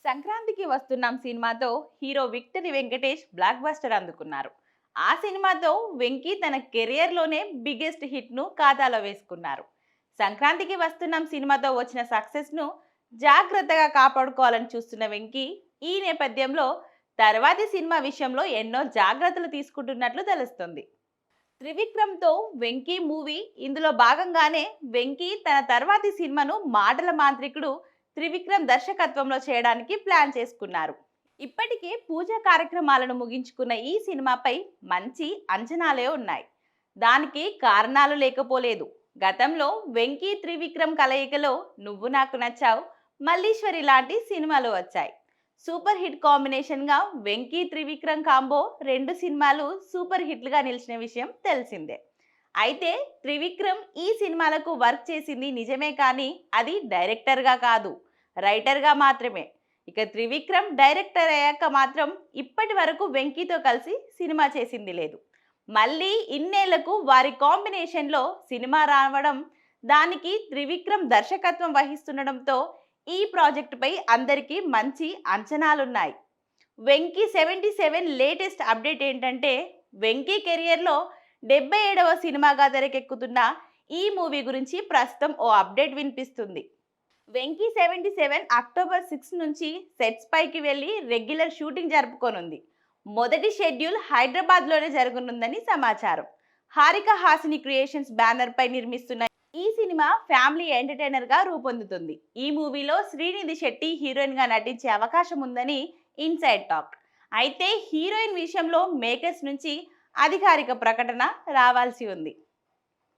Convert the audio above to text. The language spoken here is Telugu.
సంక్రాంతికి వస్తున్నాం సినిమాతో hero victory Venkatesh block buster అందుకున్నారు. ఆ సినిమాతో వెంకీ తన కెరియర్లోనే బిగ్గెస్ట్ హిట్ను ఖాతాలో వేసుకున్నారు. సంక్రాంతికి వస్తున్నాం సినిమాతో వచ్చిన సక్సెస్ను జాగ్రత్తగా కాపాడుకోవాలని చూస్తున్న వెంకీ ఈ నేపథ్యంలో తర్వాతి సినిమా విషయంలో ఎన్నో జాగ్రత్తలు తీసుకుంటున్నట్లు తెలుస్తుంది. త్రివిక్రమ్తో వెంకీ మూవీ ఇందులో భాగంగానే వెంకీ తన తర్వాతి సినిమాను మాటల మాంత్రికుడు త్రివిక్రమ్ దర్శకత్వంలో చేయడానికి ప్లాన్ చేసుకున్నారు. ఇప్పటికే పూజా కార్యక్రమాలను ముగించుకున్న ఈ సినిమాపై మంచి అంచనాలే ఉన్నాయి. దానికి కారణాలు లేకపోలేదు. గతంలో వెంకీ త్రివిక్రమ్ కలయికలో నువ్వు నాకు నచ్చావు, మల్లీశ్వరి లాంటి సినిమాలు వచ్చాయి. సూపర్ హిట్ కాంబినేషన్గా వెంకీ త్రివిక్రమ్ కాంబో రెండు సినిమాలు సూపర్ హిట్లుగా నిలిచిన విషయం తెలిసిందే. అయితే త్రివిక్రమ్ ఈ సినిమాలకు వర్క్ చేసింది నిజమే, కానీ అది డైరెక్టర్గా కాదు, రైటర్గా మాత్రమే. ఇక త్రివిక్రమ్ డైరెక్టర్ అయ్యాక మాత్రం ఇప్పటి వరకు వెంకీతో కలిసి సినిమా చేసింది లేదు. మళ్ళీ ఇన్నేళ్లకు వారి కాంబినేషన్లో సినిమా రావడం, దానికి త్రివిక్రమ్ దర్శకత్వం వహిస్తుండడంతో ఈ ప్రాజెక్టుపై అందరికీ మంచి అంచనాలున్నాయి. వెంకీ 77 లేటెస్ట్ అప్డేట్ ఏంటంటే, వెంకీ కెరియర్లో 77వ సినిమాగా తెరకెక్కుతున్న ఈ మూవీ గురించి ప్రస్తుతం ఓ అప్డేట్ వినిపిస్తుంది. వెంకీ 77 అక్టోబర్ 6 నుంచి సెట్స్ పైకి వెళ్ళి రెగ్యులర్ షూటింగ్ జరుపుకోనుంది. మొదటి షెడ్యూల్ హైదరాబాద్లోనే జరగనుందని సమాచారం. హారిక హాసిని క్రియేషన్స్ బ్యానర్ పై నిర్మిస్తున్న ఈ సినిమా ఫ్యామిలీ ఎంటర్టైనర్ గా రూపొందుతుంది. ఈ మూవీలో శ్రీనిధి శెట్టి హీరోయిన్ గా నటించే అవకాశం ఉందని ఇన్సైడ్ టాక్. అయితే హీరోయిన్ విషయంలో మేకర్స్ నుంచి అధికారిక ప్రకటన రావాల్సి ఉంది.